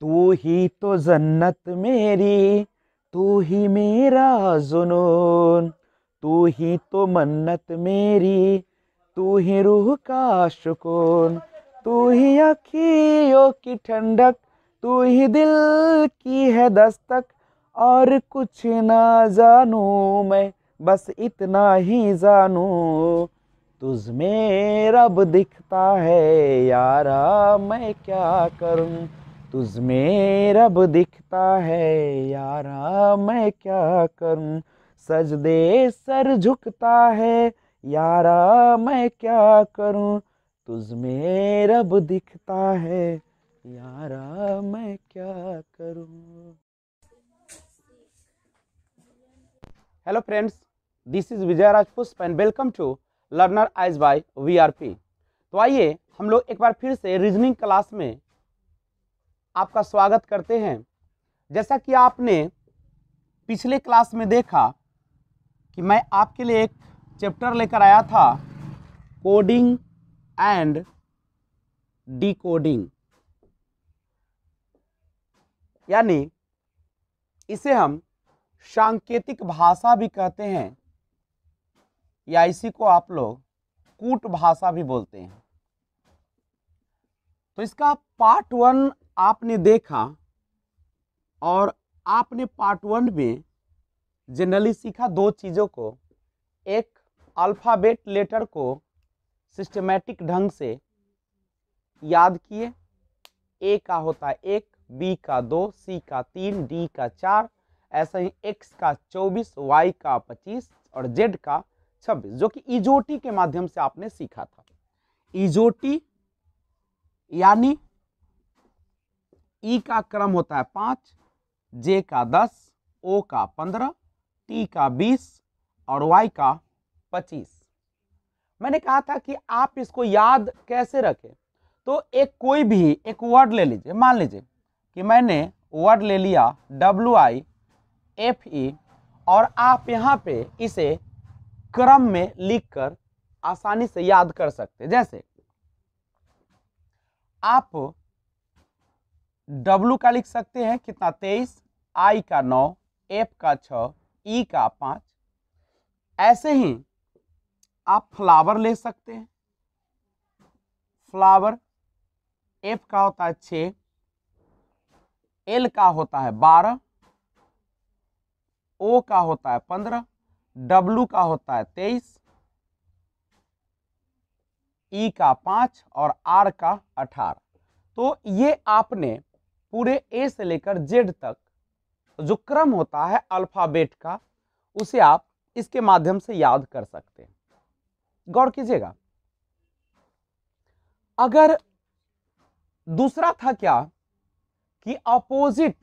तू ही तो जन्नत मेरी, तू ही मेरा जुनून, तू ही तो मन्नत मेरी, तू ही रूह का सुकून, तू ही अखियों की ठंडक, तू ही दिल की है दस्तक। और कुछ ना जानू मैं, बस इतना ही जानू, तुझ में रब दिखता है यारा मैं क्या करूं। तुझ में रब दिखता है यारा मैं क्या करूं। सजदे सर झुकता है यारा मैं क्या करूं। तुझ में रब दिखता है यारा मैं क्या करूं। Hello friends, this is Vijay Raj Pushp and welcome to learner eyes by VRP. तो आइए हम लोग एक बार फिर से रीजनिंग क्लास में आपका स्वागत करते हैं। जैसा कि आपने पिछले क्लास में देखा कि मैं आपके लिए एक चैप्टर लेकर आया था, कोडिंग एंड डिकोडिंग, यानी इसे हम सांकेतिक भाषा भी कहते हैं या इसी को आप लोग कूट भाषा भी बोलते हैं। तो इसका पार्ट 1 आपने देखा और आपने पार्ट 1 में जनरली सीखा दो चीज़ों को। एक, अल्फ़ाबेट लेटर को सिस्टमैटिक ढंग से याद किए। ए का होता है 1, बी का 2, सी का 3, डी का 4, ऐसा ही एक्स का 24, वाई का 25 और जेड का 26, जो कि इजोटी के माध्यम से आपने सीखा था। इजोटी यानी ई का क्रम होता है 5, जे का 10, ओ का 15, टी का 20 और वाई का 25। मैंने कहा था कि आप इसको याद कैसे रखें। तो कोई भी एक वर्ड ले लीजिए, मान लीजिए कि मैंने वर्ड ले लिया WIFE और आप यहाँ पे इसे क्रम में लिखकर आसानी से याद कर सकते हैं। जैसे आप W का लिख सकते हैं कितना, 23, I का 9, F का 6, E का 5। ऐसे ही आप फ्लावर ले सकते हैं। फ्लावर F का होता है 6, L का होता है 12, O का होता है 15, W का होता है 23, E का 5 और R का 18। तो ये आपने पूरे A से लेकर Z तक जो क्रम होता है अल्फाबेट का, उसे आप इसके माध्यम से याद कर सकते हैं। गौर कीजिएगा। अगर दूसरा था क्या कि opposite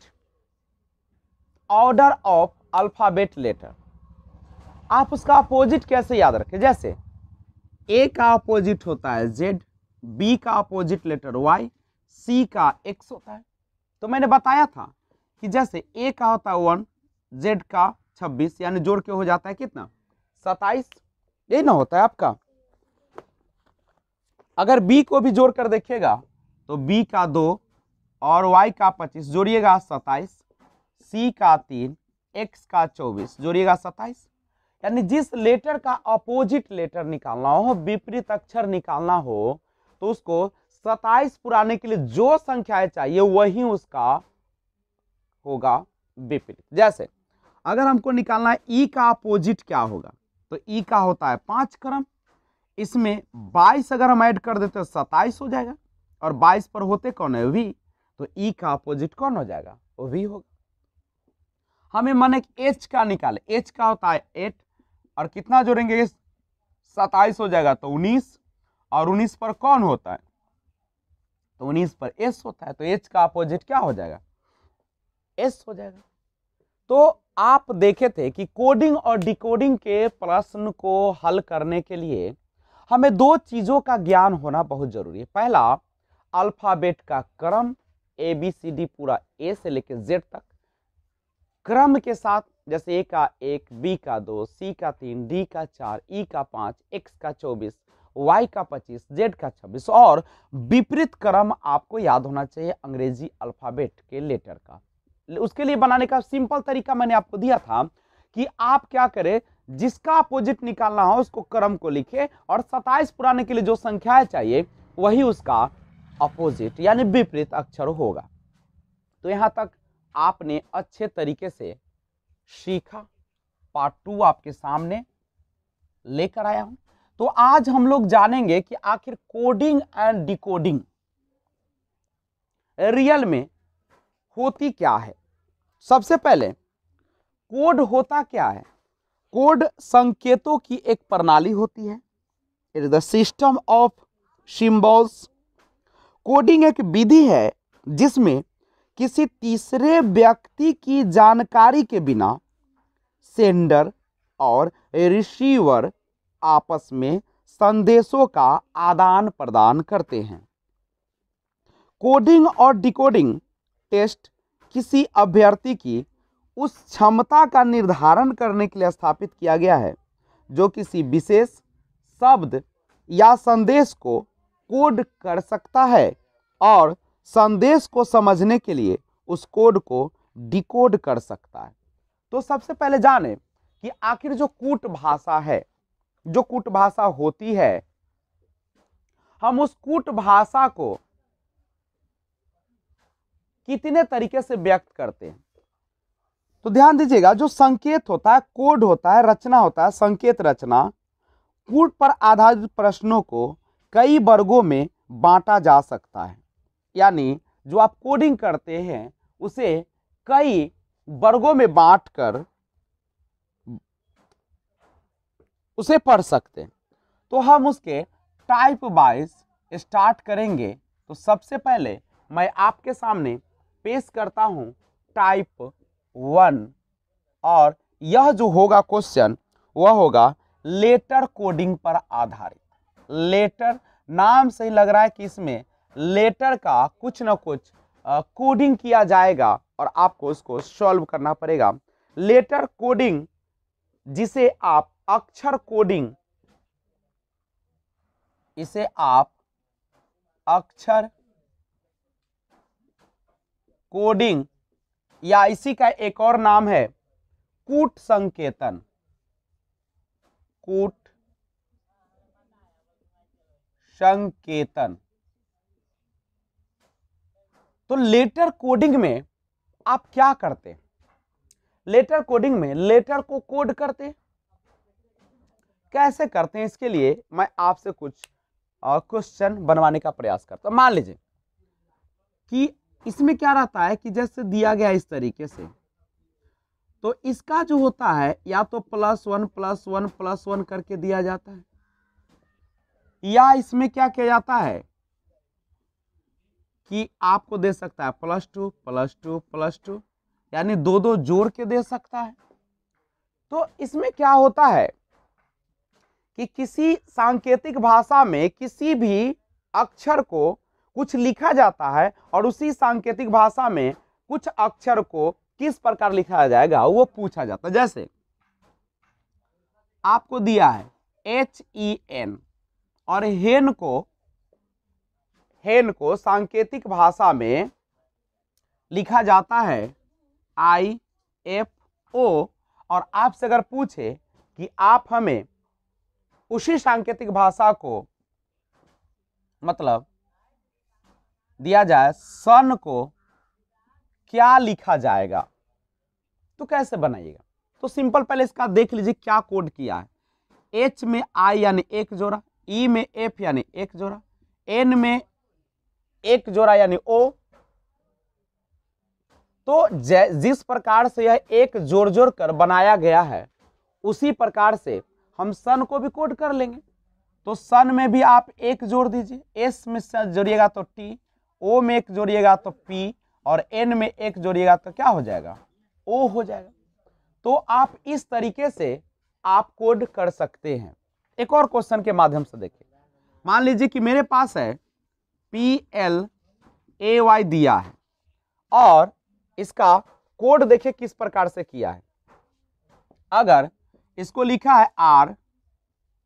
order of alphabet letter, आप उसका अपोजिट कैसे याद रखें। जैसे ए का अपोजिट होता है जेड, बी का अपोजिट लेटर वाई, सी का एक्स होता है। तो मैंने बताया था कि जैसे ए का होता है 1, जेड का 26, यानी जोड़ के हो जाता है कितना, 27। यही ना होता है आपका। अगर बी को भी जोड़ कर देखिएगा तो बी का 2 और वाई का 25 जोड़िएगा 27, सी का 3, एक्स का 24 जोड़िएगा 27। यानी जिस लेटर का अपोजिट लेटर निकालना हो, विपरीत अक्षर निकालना हो, तो उसको 27 पुराने के लिए जो संख्याएं चाहिए वही उसका होगा विपरीत। जैसे अगर हमको निकालना है ई का अपोजिट क्या होगा, तो ई का होता है 5 क्रम, इसमें 22 अगर हम ऐड कर देते तो 27 हो जाएगा, और 22 पर होते कौन है, वी। तो ई का अपोजिट कौन हो जाएगा, वो वी होगा। हमें माने एच का निकाले, एच का होता है 8 और कितना जोड़ेंगे, 27 हो जाएगा, तो 19, और 19 पर कौन होता है, तो 19 पर एस होता है। तो एच का अपोजिट क्या हो जाएगा, एस हो जाएगा। तो आप देखे थे कि कोडिंग और डिकोडिंग के प्रश्न को हल करने के लिए हमें दो चीजों का ज्ञान होना बहुत जरूरी है। पहला, अल्फाबेट का क्रम, ABCD पूरा ए से लेकर जेड तक क्रम के साथ, जैसे ए का 1, बी का 2, सी का 3, डी का 4, ई का 5, एक्स का 24, Y का 25, Z का 26 और विपरीत क्रम आपको याद होना चाहिए अंग्रेजी अल्फाबेट के लेटर का। उसके लिए बनाने का सिंपल तरीका मैंने आपको दिया था कि आप क्या करें, जिसका अपोजिट निकालना हो उसको क्रम को लिखे और 27 पुराने के लिए जो संख्याएं चाहिए वही उसका अपोजिट यानी विपरीत अक्षर होगा। तो यहां तक आपने अच्छे तरीके से सीखा। पार्ट 2 आपके सामने लेकर आया हूं। तो आज हम लोग जानेंगे कि आखिर कोडिंग एंड डिकोडिंग रियल में होती क्या है। सबसे पहले कोड होता क्या है? कोड संकेतों की एक प्रणाली होती है। It is the system of symbols. Coding एक विधि है जिसमें किसी तीसरे व्यक्ति की जानकारी के बिना सेंडर और रिसीवर आपस में संदेशों का आदान प्रदान करते हैं। कोडिंग और डिकोडिंग टेस्ट किसी अभ्यर्थी की उस क्षमता का निर्धारण करने के लिए स्थापित किया गया है जो किसी विशेष शब्द या संदेश को कोड कर सकता है और संदेश को समझने के लिए उस कोड को डिकोड कर सकता है। तो सबसे पहले जाने कि आखिर जो कूट भाषा है, जो कूट भाषा होती है, हम उस कूट भाषा को कितने तरीके से व्यक्त करते हैं। तो ध्यान दीजिएगा, जो संकेत होता है, कोड होता है, रचना होता है, संकेत रचना, कूट पर आधारित प्रश्नों को कई वर्गों में बांटा जा सकता है। यानी जो आप कोडिंग करते हैं उसे कई वर्गों में बांटकर उसे पढ़ सकते हैं। तो हम उसके टाइप वाइज स्टार्ट करेंगे। तो सबसे पहले मैं आपके सामने पेश करता हूं टाइप 1 और यह जो होगा क्वेश्चन वह होगा लेटर कोडिंग पर आधारित। लेटर नाम से ही लग रहा है कि इसमें लेटर का कुछ ना कुछ कोडिंग किया जाएगा और आपको उसको सॉल्व करना पड़ेगा। लेटर कोडिंग, जिसे आप अक्षर कोडिंग, इसे आप अक्षर कोडिंग या इसी का एक और नाम है कूट संकेतन। कूट संकेतन। तो लेटर कोडिंग में आप क्या करते हैं? लेटर कोडिंग में लेटर को कोड करते हैं। कैसे करते हैं, इसके लिए मैं आपसे कुछ क्वेश्चन बनवाने का प्रयास करता हूं। मान लीजिए कि इसमें क्या रहता है कि जैसे दिया गया इस तरीके से, तो इसका जो होता है या तो +1 +1 +1 करके दिया जाता है, या इसमें क्या किया जाता है कि आपको दे सकता है +2 +2 +2, यानी दो दो जोड़ के दे सकता है। तो इसमें क्या होता है कि किसी सांकेतिक भाषा में किसी भी अक्षर को कुछ लिखा जाता है और उसी सांकेतिक भाषा में कुछ अक्षर को किस प्रकार लिखा जाएगा वो पूछा जाता है। जैसे आपको दिया है HEN और हेन को सांकेतिक भाषा में लिखा जाता है IFO, और आपसे अगर पूछे कि आप हमें उसी सांकेतिक भाषा को मतलब दिया जाए सन को क्या लिखा जाएगा, तो कैसे बनाइएगा? तो सिंपल पहले इसका देख लीजिए क्या कोड किया है। H में I यानी एक जोड़ा, E में F यानी एक जोड़ा, N में एक जोड़ा यानी O। तो जिस प्रकार से यह एक जोड़ जोड़ कर बनाया गया है उसी प्रकार से हम सन को भी कोड कर लेंगे। तो सन में भी आप एक जोड़ दीजिए, S में जोड़िएगा तो T, O में एक जोड़िएगा तो P और N में एक जोड़िएगा तो क्या हो जाएगा? O हो जाएगा। तो आप इस तरीके से आप कोड कर सकते हैं। एक और क्वेश्चन के माध्यम से देखिए। मान लीजिए कि मेरे पास है PLAY दिया है और इसका कोड देखिए किस प्रकार से किया है। अगर इसको लिखा है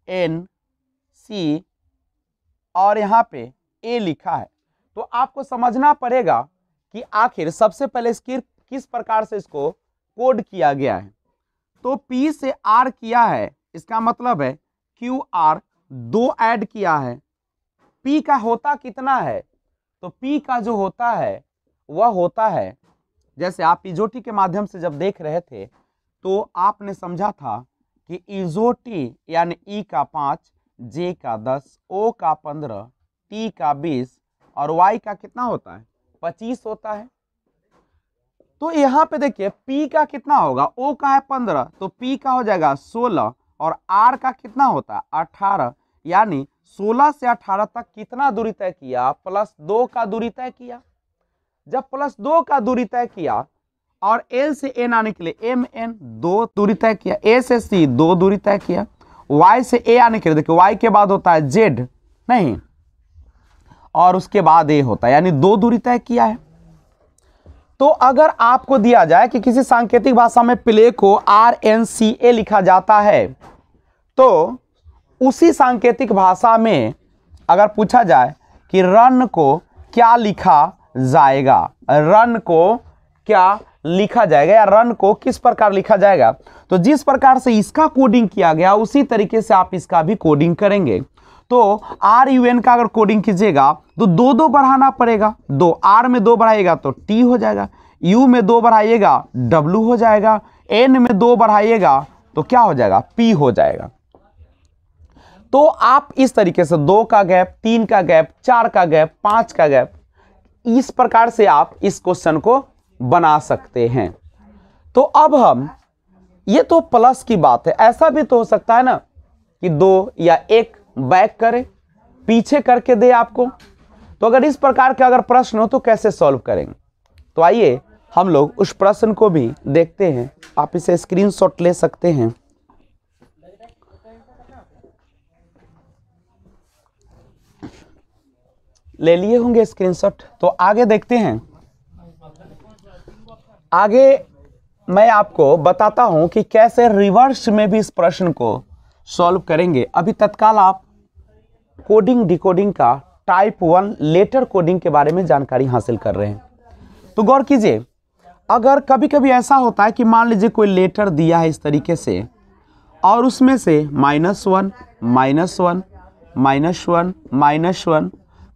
RNC और यहाँ पे ए लिखा है। तो आपको समझना पड़ेगा कि आखिर सबसे पहले किस प्रकार से इसको कोड किया गया है। तो P से R किया है, इसका मतलब है QR 2 ऐड किया है। P का होता कितना है? तो P का जो होता है वह होता है, जैसे आप इजोटी के माध्यम से जब देख रहे थे तो आपने समझा था कि इजोटी यानी E का 5, J का 10, O का 15, T का 20 और Y का कितना होता है? 25 होता है। तो यहाँ पे देखिए P का कितना होगा? O का है 15 तो P का हो जाएगा 16 और R का कितना होता है? 18। यानी 16 से 18 तक कितना दूरी तय किया? +2 का दूरी तय किया। जब +2 का दूरी तय किया और L से N आने के लिए MN 2 दूरी तय किया, A से C 2 दूरी तय किया, Y से A आने के लिए देखिए Y के बाद होता है Z नहीं और उसके बाद A होता है, यानी 2 दूरी तय किया है। तो अगर आपको दिया जाए कि किसी सांकेतिक भाषा में प्ले को RNCA लिखा जाता है तो उसी सांकेतिक भाषा में अगर पूछा जाए कि रन को क्या लिखा जाएगा, रन को क्या लिखा जाएगा या रन को किस प्रकार लिखा जाएगा, तो जिस प्रकार से इसका कोडिंग किया गया उसी तरीके से आप इसका भी कोडिंग करेंगे। तो RUN का अगर कोडिंग कीजिएगा तो 2 बढ़ाना पड़ेगा, 2 R में 2 बढ़ाइएगा तो T हो जाएगा, U में 2 बढ़ाइएगा W हो जाएगा, N में 2 बढ़ाइएगा तो क्या हो जाएगा? P हो जाएगा। तो आप इस तरीके से 2 का गैप, 3 का गैप, 4 का गैप, 5 का गैप, इस प्रकार से आप इस क्वेश्चन को बना सकते हैं। तो अब हम, ये तो प्लस की बात है, ऐसा भी तो हो सकता है ना कि 2 या 1 बैक करे, पीछे करके दे आपको। तो अगर इस प्रकार के अगर प्रश्न हो तो कैसे सॉल्व करेंगे? तो आइए हम लोग उस प्रश्न को भी देखते हैं। आप इसे स्क्रीनशॉट ले सकते हैं। ले लिए होंगे स्क्रीनशॉट। तो आगे देखते हैं। आगे मैं आपको बताता हूं कि कैसे रिवर्स में भी इस प्रश्न को सॉल्व करेंगे। अभी तत्काल आप कोडिंग डिकोडिंग का टाइप 1 लेटर कोडिंग के बारे में जानकारी हासिल कर रहे हैं। तो गौर कीजिए, अगर कभी कभी ऐसा होता है कि मान लीजिए कोई लेटर दिया है इस तरीके से और उसमें से -1 -1 -1 -1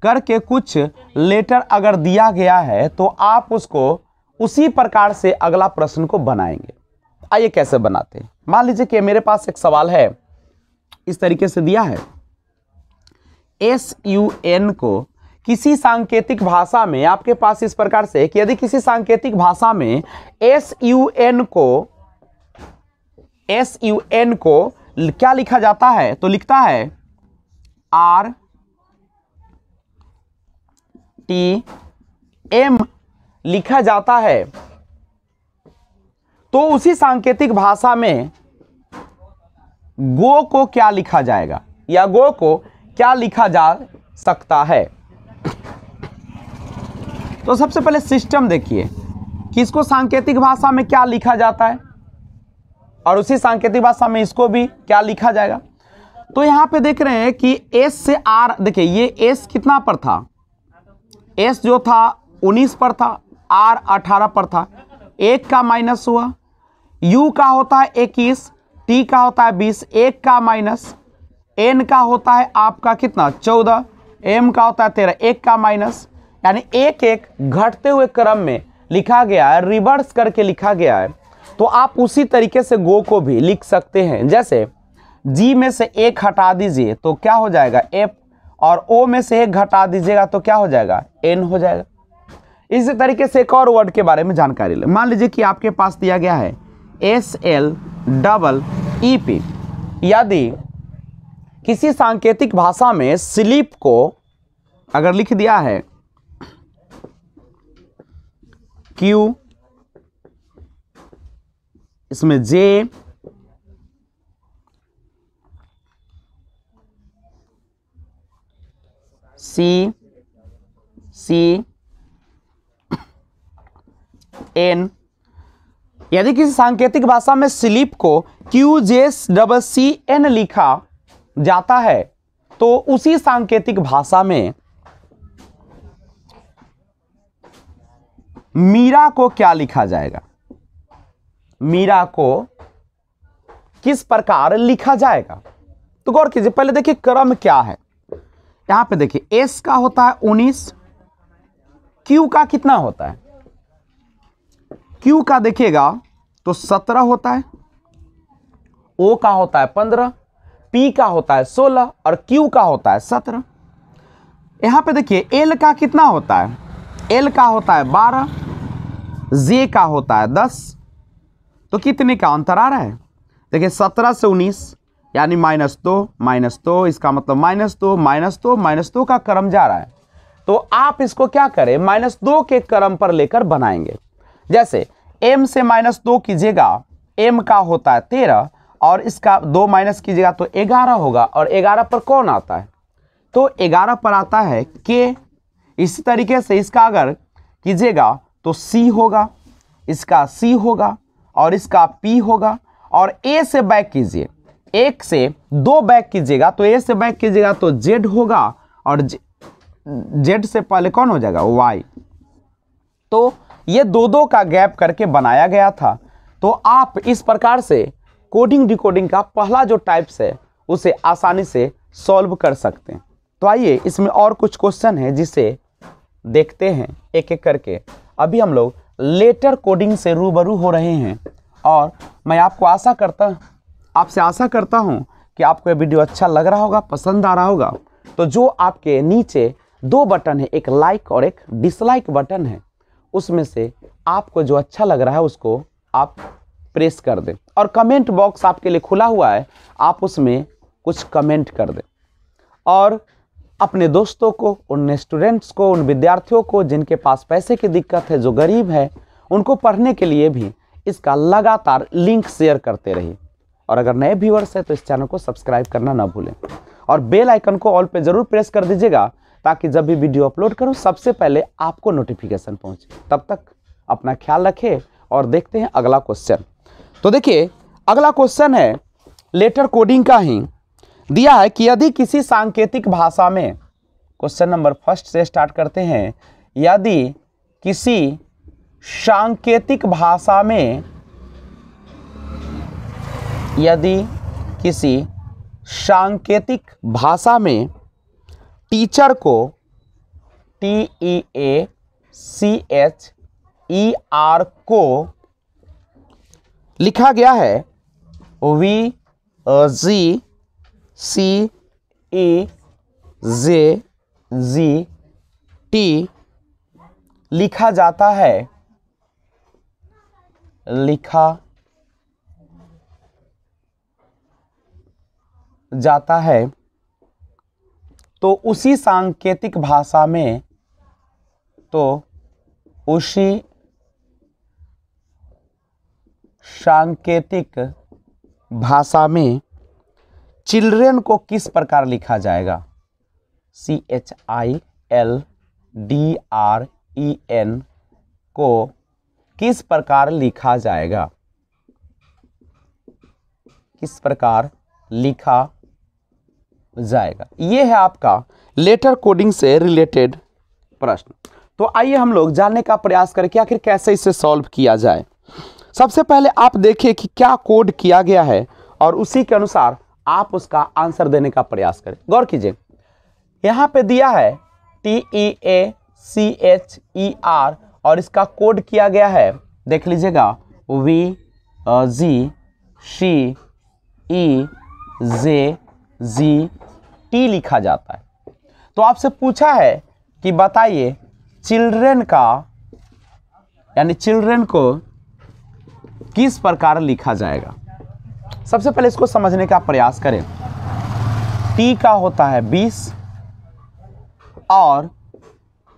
करके कुछ लेटर अगर दिया गया है तो आप उसको उसी प्रकार से अगला प्रश्न को बनाएंगे। आइए कैसे बनाते हैं। मान लीजिए कि मेरे पास एक सवाल है, इस तरीके से दिया है। SUN को किसी सांकेतिक भाषा में आपके पास इस प्रकार से कि यदि किसी सांकेतिक भाषा में SUN को क्या लिखा जाता है, तो लिखता है RTM लिखा जाता है। तो उसी सांकेतिक भाषा में गो को क्या लिखा जाएगा या गो को क्या लिखा जा सकता है। तो सबसे पहले सिस्टम देखिए कि इसको सांकेतिक भाषा में क्या लिखा जाता है और उसी सांकेतिक भाषा में इसको भी क्या लिखा जाएगा। तो यहां पे देख रहे हैं कि S से R, देखिए ये S कितना पर था? S जो था 19 पर था, R 18 पर था, 1 का माइनस हुआ। U का होता है 21, T का होता है 20, 1 का माइनस, N का होता है आपका कितना 14, M का होता है 13, 1 का माइनस, यानी एक एक घटते हुए क्रम में लिखा गया है, रिवर्स करके लिखा गया है। तो आप उसी तरीके से गो को भी लिख सकते हैं। जैसे G में से 1 हटा दीजिए तो क्या हो जाएगा F, और O में से 1 घटा दीजिएगा तो क्या हो जाएगा N हो जाएगा। इसी तरीके से एक और वर्ड के बारे में जानकारी ले। मान लीजिए कि आपके पास दिया गया है SLEEP। यदि किसी सांकेतिक भाषा में स्लीप को अगर लिख दिया है Q, इसमें J, C, N, यदि किसी सांकेतिक भाषा में स्लीप को QJCN लिखा जाता है तो उसी सांकेतिक भाषा में मीरा को क्या लिखा जाएगा, मीरा को किस प्रकार लिखा जाएगा। तो गौर कीजिए, पहले देखिए क्रम क्या है। यहां पे देखिए एस का होता है 19, क्यू का कितना होता है, क्यू का देखिएगा तो 17 होता है, ओ का होता है 15, पी का होता है 16 और क्यू का होता है 17। यहां पे देखिए एल का कितना होता है, एल का होता है 12, जे का होता है 10। तो कितने का अंतर आ रहा है, देखिए 17 से 19 यानी -2, इसका मतलब -2 का क्रम जा रहा है। तो आप इसको क्या करें, -2 के क्रम पर लेकर बनाएंगे। जैसे m से -2 कीजिएगा, m का होता है 13 और इसका 2 माइनस कीजिएगा तो 11 होगा, और 11 पर कौन आता है, तो 11 पर आता है k। इसी तरीके से इसका अगर कीजिएगा तो c होगा, इसका c होगा और इसका p होगा। और a से बैक कीजिए, 1 से 2 बैक कीजिएगा तो a से बैक कीजिएगा तो z होगा, और z से पहले कौन हो जाएगा, y। तो ये दो का गैप करके बनाया गया था। तो आप इस प्रकार से कोडिंग डिकोडिंग का पहला जो टाइप्स है उसे आसानी से सॉल्व कर सकते हैं। तो आइए इसमें और कुछ क्वेश्चन है जिसे देखते हैं एक एक करके। अभी हम लोग लेटर कोडिंग से रूबरू हो रहे हैं, और मैं आपसे आशा करता हूं कि आपको यह वीडियो अच्छा लग रहा होगा, पसंद आ रहा होगा। तो जो आपके नीचे 2 बटन है, एक लाइक और एक डिसलाइक बटन है, उसमें से आपको जो अच्छा लग रहा है उसको आप प्रेस कर दें, और कमेंट बॉक्स आपके लिए खुला हुआ है, आप उसमें कुछ कमेंट कर दें। और अपने दोस्तों को, उन स्टूडेंट्स को, उन विद्यार्थियों को जिनके पास पैसे की दिक्कत है, जो गरीब है, उनको पढ़ने के लिए भी इसका लगातार लिंक शेयर करते रहिए। और अगर नए व्यूअर्स हैं तो इस चैनल को सब्सक्राइब करना ना भूलें, और बेल आइकन को ऑल पे जरूर प्रेस कर दीजिएगा, ताकि जब भी वीडियो अपलोड करूं सबसे पहले आपको नोटिफिकेशन पहुंचे। तब तक अपना ख्याल रखें और देखते हैं अगला क्वेश्चन। तो देखिए अगला क्वेश्चन है लेटर कोडिंग का ही दिया है कि यदि किसी सांकेतिक भाषा में, क्वेश्चन नंबर फर्स्ट से स्टार्ट करते हैं, यदि किसी सांकेतिक भाषा में, यदि किसी सांकेतिक भाषा में टीचर को TEACHER को लिखा गया है VGCEZGT लिखा जाता है, तो उसी सांकेतिक भाषा में, तो उसी सांकेतिक भाषा में चिल्ड्रेन को किस प्रकार लिखा जाएगा, CHILDREN को किस प्रकार लिखा जाएगा, किस प्रकार लिखा जाएगा। यह है आपका लेटर कोडिंग से रिलेटेड प्रश्न। तो आइए हम लोग जानने का प्रयास करें कि आखिर कैसे इसे सॉल्व किया जाए। सबसे पहले आप देखिए कि क्या कोड किया गया है, और उसी के अनुसार आप उसका आंसर देने का प्रयास करें। गौर कीजिए, यहां पे दिया है TEACHER और इसका कोड किया गया है, देख लीजिएगा, VGCEZGT लिखा जाता है। तो आपसे पूछा है कि बताइए चिल्ड्रेन का, यानी चिल्ड्रेन को किस प्रकार लिखा जाएगा। सबसे पहले इसको समझने का प्रयास करें। T का होता है 20 और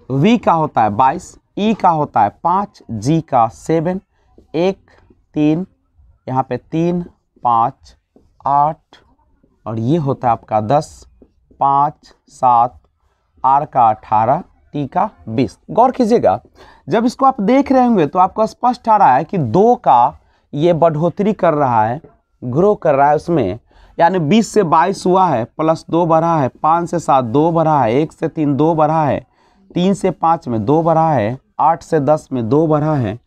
V का होता है 22, E का होता है 5, G का 7, 1 3, यहाँ पे 3 5 8 और ये होता है आपका 10, 5 7, R का 18, T का 20। गौर कीजिएगा, जब इसको आप देख रहे होंगे तो आपको स्पष्ट आ रहा है कि 2 का ये बढ़ोतरी कर रहा है, ग्रो कर रहा है उसमें, यानी 20 से 22 हुआ है, प्लस 2 बढ़ा है, 5 से 7 2 बढ़ा है, 1 से 3 2 बढ़ा है, 3 से 5 में 2 बढ़ा है, 8 से 10 में 2 बढ़ा है,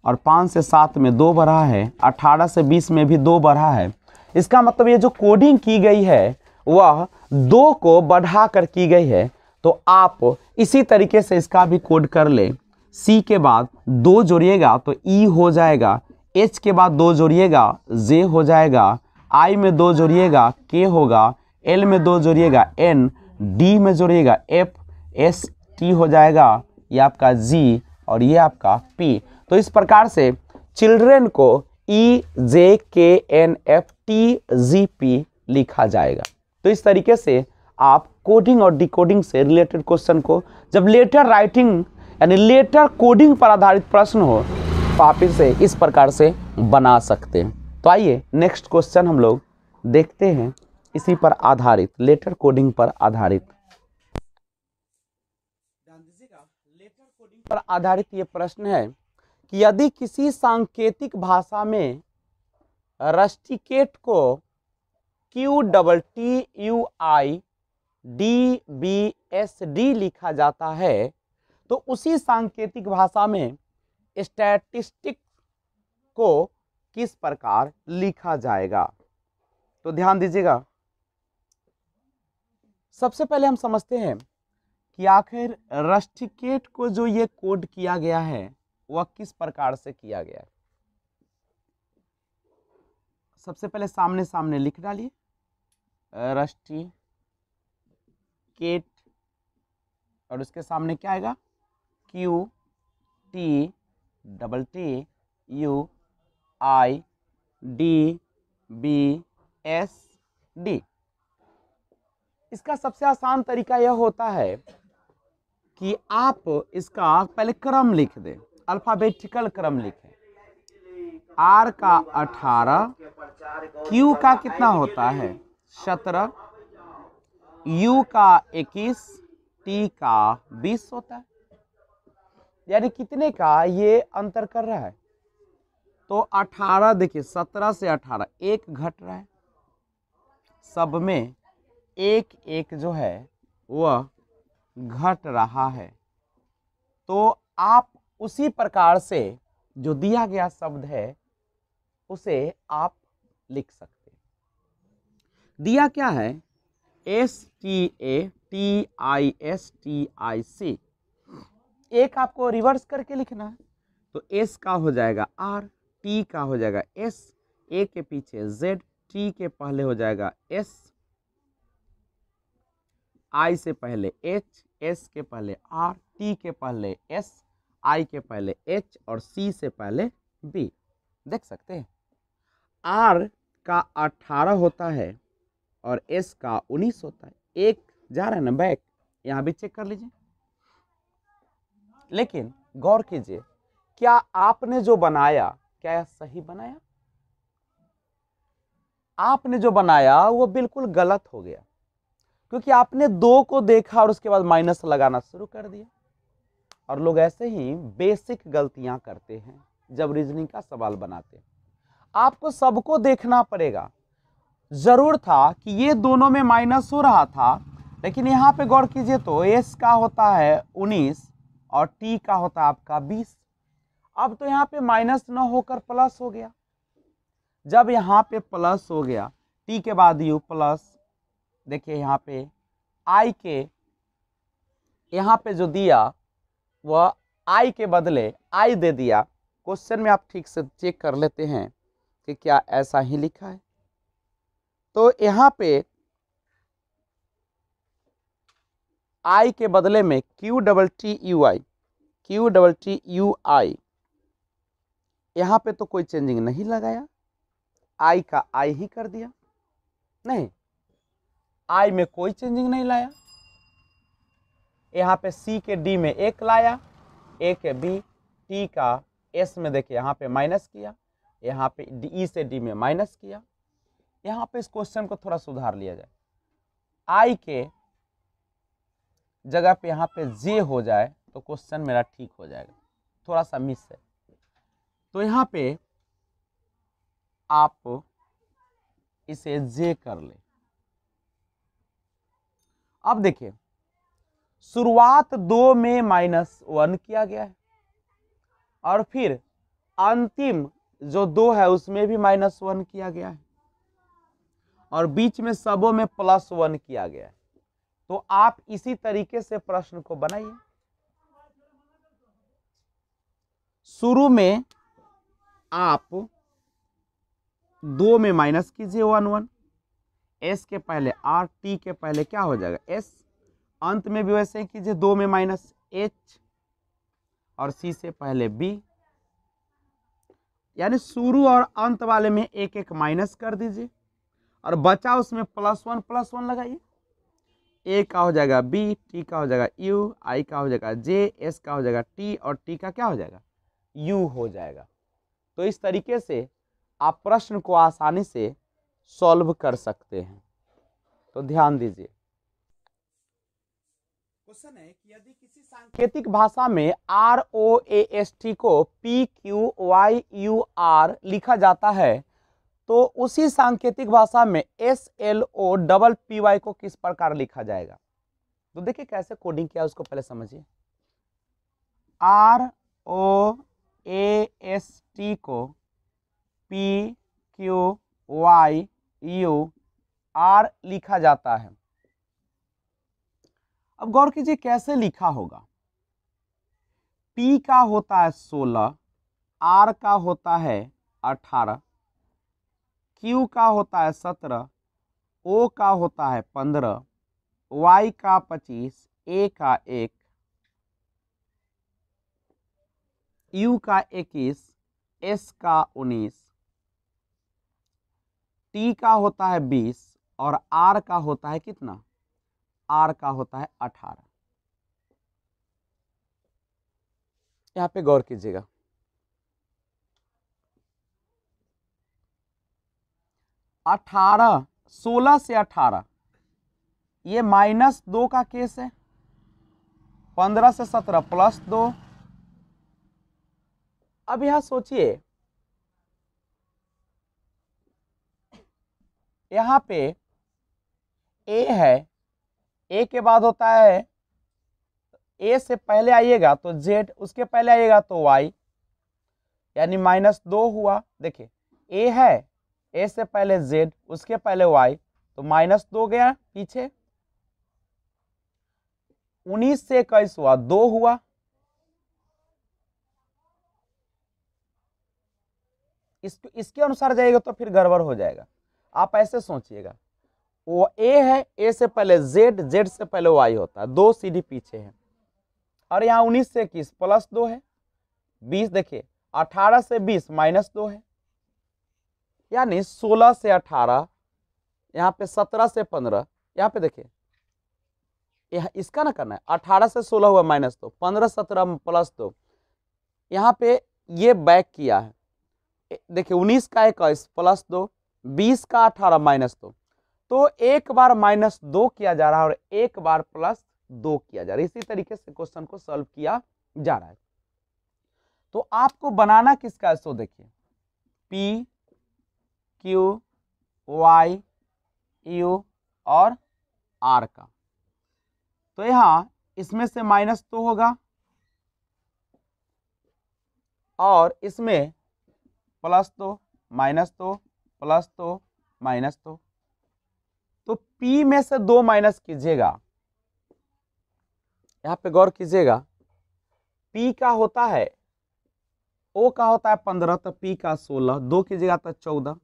और 5 से 7 में 2 बढ़ा है, 18 से 20 में भी 2 बढ़ा है। इसका मतलब ये जो कोडिंग की गई है वह 2 को बढ़ा कर की गई है। तो आप इसी तरीके से इसका भी कोड कर ले। सी के बाद 2 जोड़िएगा तो ई हो जाएगा, एच के बाद 2 जोड़िएगा जे हो जाएगा, आई में 2 जोड़िएगा के होगा, एल में 2 जोड़िएगा एन, डी में जोड़िएगा एफ, एस टी हो जाएगा, ये आपका जी और ये आपका पी। तो इस प्रकार से चिल्ड्रेन को E J K N F T G P लिखा जाएगा। तो इस तरीके से आप कोडिंग और डिकोडिंग से रिलेटेड क्वेश्चन को, जब लेटर राइटिंग यानी लेटर कोडिंग पर आधारित प्रश्न हो तो आप इसे इस प्रकार से बना सकते हैं। तो आइए नेक्स्ट क्वेश्चन हम लोग देखते हैं, इसी पर आधारित, लेटर कोडिंग पर आधारित। ध्यान दीजिएगा, लेटर कोडिंग पर आधारित ये प्रश्न है कि यदि किसी सांकेतिक भाषा में रस्टिकेट को QTTUIDBSD लिखा जाता है तो उसी सांकेतिक भाषा में स्टैटिस्टिक को किस प्रकार लिखा जाएगा। तो ध्यान दीजिएगा, सबसे पहले हम समझते हैं कि आखिर रस्टिकेट को जो ये कोड किया गया है वह किस प्रकार से किया गया है। सबसे पहले सामने सामने लिख डालिए, रस्टिकेट और उसके सामने क्या आएगा, QTTUIDBSD। इसका सबसे आसान तरीका यह होता है कि आप इसका पहले क्रम लिख दें, अल्फाबेटिकल क्रम लिखें। R का 18, Q का कितना होता है 17, U का 21, T का 20 होता है। यानी कितने का ये अंतर कर रहा है, तो 18 देखिए 17 से 18 एक घट रहा है, सब में एक एक जो है वह घट रहा है। तो आप उसी प्रकार से जो दिया गया शब्द है उसे आप लिख सकते हैं। दिया क्या है, STATISTIC, एक आपको रिवर्स करके लिखना है। तो S का हो जाएगा R, T का हो जाएगा S, A के पीछे Z, T के पहले हो जाएगा S, I से पहले H, S के पहले R, T के पहले S, I के पहले H और C से पहले B। देख सकते हैं, R का 18 होता है और S का 19 होता है। एक जा रहा है ना बैक, यहाँ भी चेक कर लीजिए। लेकिन गौर कीजिए, क्या आपने जो बनाया क्या यह सही बनाया? आपने जो बनाया वो बिल्कुल गलत हो गया, क्योंकि आपने 2 को देखा और उसके बाद माइनस लगाना शुरू कर दिया। और लोग ऐसे ही बेसिक गलतियां करते हैं जब रीजनिंग का सवाल बनाते हैं। आपको सबको देखना पड़ेगा। जरूर था कि ये दोनों में माइनस हो रहा था, लेकिन यहाँ पे गौर कीजिए तो S का होता है 19 और T का होता है आपका 20। अब तो यहाँ पे माइनस न होकर प्लस हो गया। जब यहाँ पे प्लस हो गया, T के बाद U प्लस, देखिए यहाँ पे I के यहाँ पे जो दिया वह I के बदले I दे दिया। क्वेश्चन में आप ठीक से चेक कर लेते हैं कि क्या ऐसा ही लिखा है। तो यहाँ पे I के बदले में QTTUI, यहाँ पे तो कोई चेंजिंग नहीं लगाया, I का I ही कर दिया, नहीं I में कोई चेंजिंग नहीं लाया। यहाँ पे C के D में 1 लाया, A के B, T का S में देखिए यहाँ पे माइनस किया, यहाँ पे E से D में माइनस किया। यहाँ पे इस क्वेश्चन को थोड़ा सुधार लिया जाए, I के जगह पे यहाँ पे J हो जाए तो क्वेश्चन मेरा ठीक हो जाएगा, थोड़ा सा मिस है। तो यहाँ पे आप इसे जे कर ले। अब देखिए शुरुआत 2 में -1 किया गया है और फिर अंतिम जो 2 है उसमें भी -1 किया गया है और बीच में सबों में +1 किया गया है। तो आप इसी तरीके से प्रश्न को बनाइए। शुरू में आप 2 में माइनस कीजिए 1 1, एस के पहले आर, टी के पहले क्या हो जाएगा एस, अंत में भी वैसे ही कीजिए 2 में -h और सी से पहले बी, यानी शुरू और अंत वाले में एक एक माइनस कर दीजिए और बचा उसमें +1 लगाइए। ए का हो जाएगा बी, टी का हो जाएगा यू, आई का हो जाएगा जे, एस का हो जाएगा टी और टी का क्या हो जाएगा यू हो जाएगा। तो इस तरीके से आप प्रश्न को आसानी से सॉल्व कर सकते हैं। तो ध्यान दीजिए, क्वेश्चन है कि यदि किसी सांकेतिक भाषा में ROAST को PQYUR लिखा जाता है तो उसी सांकेतिक भाषा में SLOPPY को किस प्रकार लिखा जाएगा। तो देखिए कैसे कोडिंग किया उसको पहले समझिए। ROAST को PQYUR लिखा जाता है। अब गौर कीजिए कैसे लिखा होगा। P का होता है 16, R का होता है 18, Q का होता है 17, O का होता है 15, Y का 25, A का 1, U का 21, S का 19, T का होता है 20 और R का होता है कितना, R का होता है 18। यहां पे गौर कीजिएगा, 18, 16 से 18 ये -2 का केस है, 15 से 17 +2। अब यहां सोचिए, यहां पे ए है, ए के बाद होता है, ए से पहले आइएगा तो जेड, उसके पहले आइएगा तो वाई, यानी -2 हुआ। देखिए ए है, ए से पहले जेड, उसके पहले वाई, तो -2 गया पीछे। 19 से 21 हुआ, 2 हुआ। इसके अनुसार जाएगा तो फिर गड़बड़ हो जाएगा। आप ऐसे सोचिएगा, वो ए है, ए से पहले जेड, जेड से पहले वाई होता है, 2 सीढ़ी पीछे है। और यहाँ 19 से 21 +2 है, 20 देखिए 18 से 20 -2 है, यानी 16 से 18, यहाँ पे 17 से 15, यहाँ पे देखिए इसका ना करना है, 18 से 16 हुआ -2, 15 17 +2, यहाँ पे ये बैक किया है। देखिए 19 का 21 +2, 20 का 18 -2, तो एक बार -2 किया जा रहा है और एक बार +2 किया जा रहा है। इसी तरीके से क्वेश्चन को सॉल्व किया जा रहा है। तो आपको बनाना किसका है, सो देखिए P Q Y U और R का। तो यहां इसमें से -2 होगा और इसमें +2 -2 +2 -2, तो P में से 2 माइनस कीजिएगा। यहां पे गौर कीजिएगा, P का होता है, O का होता है 15, तो P का 16, 2 कीजिएगा तो 14,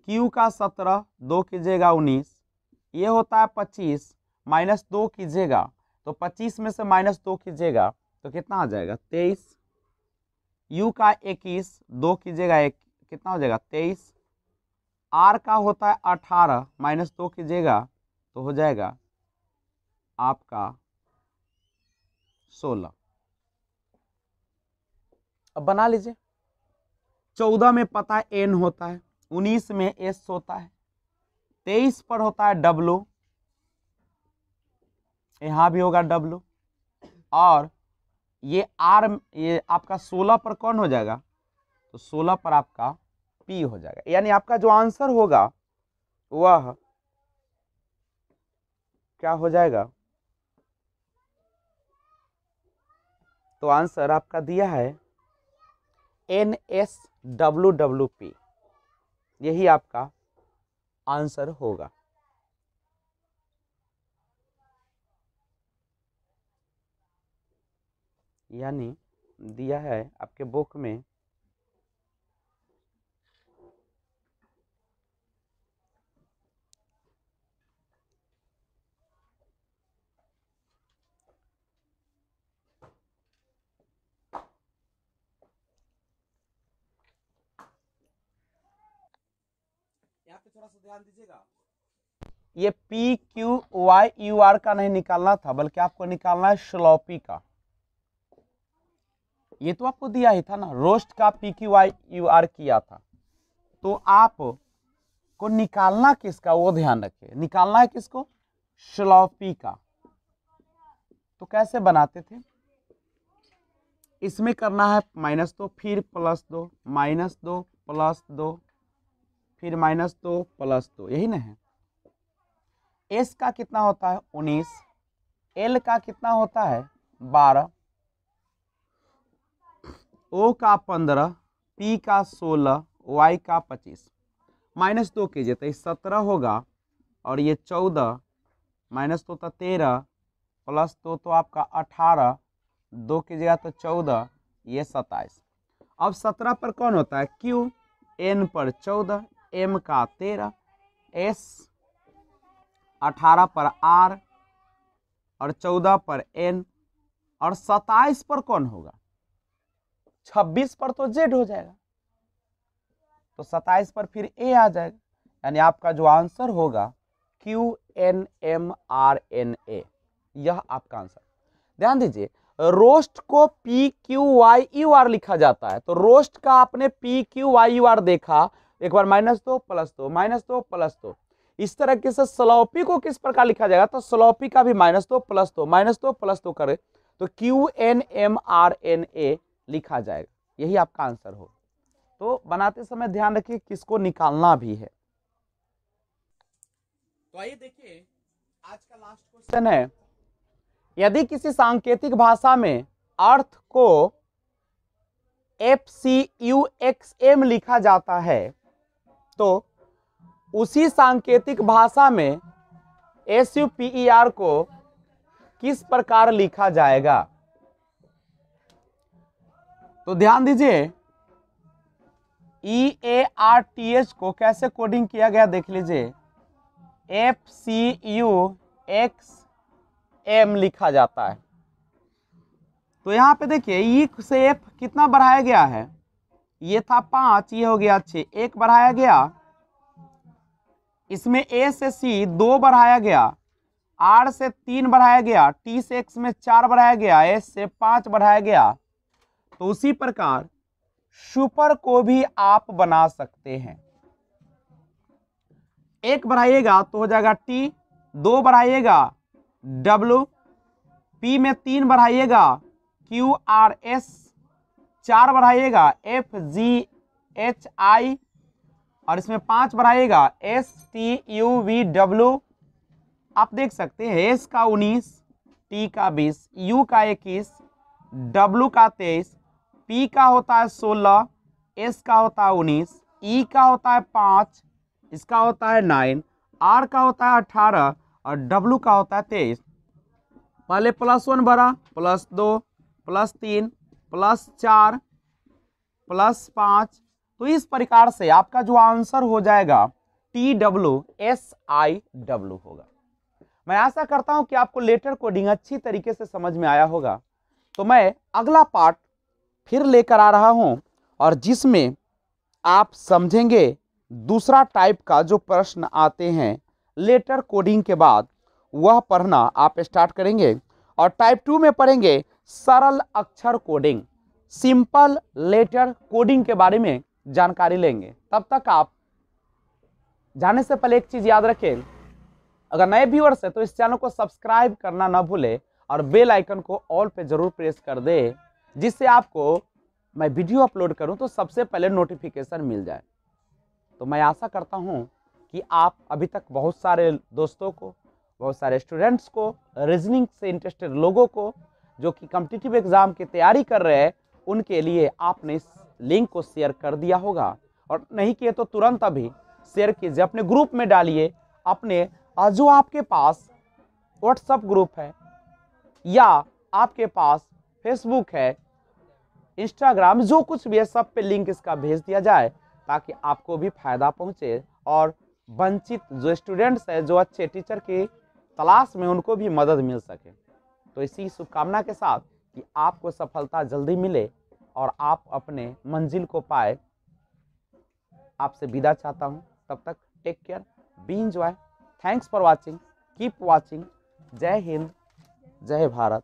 Q का 17, 2 कीजिएगा 19, ये होता है 25, -2 कीजिएगा तो 25 में से -2 कीजिएगा तो कितना आ जाएगा 23, U का 21, 2 कीजिएगा 1, कितना हो जाएगा 23, R का होता है 18, -2 कीजिएगा तो हो जाएगा आपका 16। अब बना लीजिए, 14 में पता है N होता है, 19 में S होता है, 23 पर होता है W, यहां भी होगा W, और ये R, ये आपका 16 पर कौन हो जाएगा, तो 16 पर आपका P हो जाएगा। यानी आपका जो आंसर होगा वह क्या हो जाएगा? तो आंसर आपका दिया है NSWWP, यही आपका आंसर होगा। यानी दिया है आपके बुक में यहाँ पे थोड़ा सा ध्यान दीजिएगा, ये PQYUR का नहीं निकालना था, बल्कि आपको निकालना है स्लोपी का। ये तो आपको दिया ही था ना, रोस्ट का PQYUR किया था। तो आप को निकालना किसका वो ध्यान रखिए, निकालना है किसको? स्लोपी का। तो कैसे बनाते थे? इसमें करना है -2, फिर +2, -2 +2, फिर -2 +2, यही ना है। S का कितना होता है? 19, L का कितना होता है? 12, O का 15, P का 16, Y का 25। -2 कीजिए तो 17 होगा, और ये 14, -2 तो 13, +2 तो आपका 18, 2 कीजिएगा तो 14, ये 27। अब 17 पर कौन होता है? Q, N पर 14, M का 13, S 18 पर R, और 14 पर N, और 27 पर कौन होगा? 26 पर तो Z हो जाएगा, तो 27 पर फिर A आ जाएगा। यानी आपका जो आंसर होगा QNMRNA, यह आपका आंसर। ध्यान दीजिए, रोस्ट को PQYUR लिखा जाता है, तो रोस्ट का आपने PQYUR देखा, एक बार -2 +2, -2 +2। इस तरीके से स्लोपी को किस प्रकार लिखा जाएगा? तो स्लोपी का भी -2 +2, -2 +2 करे तो QNMRNA लिखा जाएगा, यही आपका आंसर हो। तो बनाते समय ध्यान रखिए किसको निकालना भी है। तो आइए देखिए, आज का लास्ट क्वेश्चन है, यदि किसी सांकेतिक भाषा में अर्थ को FCUXM लिखा जाता है, तो उसी सांकेतिक भाषा में SUPER को किस प्रकार लिखा जाएगा? तो ध्यान दीजिए, EARTH को कैसे कोडिंग किया गया देख लीजिए, FCUXM लिखा जाता है। तो यहां पे देखिए E से F कितना बढ़ाया गया है? ये था 5, ये हो गया 6, 1 बढ़ाया गया। इसमें A से C 2 बढ़ाया गया, R से 3 बढ़ाया गया, T से X में 4 बढ़ाया गया, S से 5 बढ़ाया गया। तो उसी प्रकार सुपर को भी आप बना सकते हैं। 1 बढ़ाइएगा तो हो जाएगा T, 2 बढ़ाइएगा W, P में 3 बढ़ाइएगा QRS, 4 बढ़ाइएगा FGHI, और इसमें 5 बढ़ाइएगा STUVW। आप देख सकते हैं S का 19, T का 20, U का 21, W का 23, P का होता है 16, S का होता है 19, E का होता है 5, इसका होता है 9, R का होता है 18, और W का होता है 23। पहले +1 बढ़ा, +2, +3, +4, +5। तो इस प्रकार से आपका जो आंसर हो जाएगा TWSIW होगा। मैं आशा करता हूं कि आपको लेटर कोडिंग अच्छी तरीके से समझ में आया होगा। तो मैं अगला पार्ट फिर लेकर आ रहा हूं, और जिसमें आप समझेंगे दूसरा टाइप का जो प्रश्न आते हैं लेटर कोडिंग के बाद, वह पढ़ना आप स्टार्ट करेंगे। और टाइप 2 में पढ़ेंगे सरल अक्षर कोडिंग, सिंपल लेटर कोडिंग के बारे में जानकारी लेंगे। तब तक आप जाने से पहले एक चीज याद रखें, अगर नए व्यूअर्स है तो इस चैनल को सब्सक्राइब करना ना भूले, और बेल आइकन को ऑल पे जरूर प्रेस कर दे, जिससे आपको मैं वीडियो अपलोड करूं तो सबसे पहले नोटिफिकेशन मिल जाए। तो मैं आशा करता हूं कि आप अभी तक बहुत सारे दोस्तों को, बहुत सारे स्टूडेंट्स को, रीजनिंग से इंटरेस्टेड लोगों को जो कि कॉम्पिटिटिव एग्जाम की तैयारी कर रहे हैं, उनके लिए आपने इस लिंक को शेयर कर दिया होगा। और नहीं किए तो तुरंत अभी शेयर कीजिए, अपने ग्रुप में डालिए, अपने जो आपके पास व्हाट्सएप ग्रुप है या आपके पास फेसबुक है, इंस्टाग्राम, जो कुछ भी है, सब पे लिंक इसका भेज दिया जाए ताकि आपको भी फायदा पहुंचे और वंचित जो स्टूडेंट्स है, जो अच्छे टीचर की तलाश में, उनको भी मदद मिल सके। तो इसी शुभकामना के साथ कि आपको सफलता जल्दी मिले और आप अपने मंजिल को पाए, आपसे विदा चाहता हूं। तब तक take care, be enjoy, thanks for watching, keep watching. Jai Hind, जय भारत।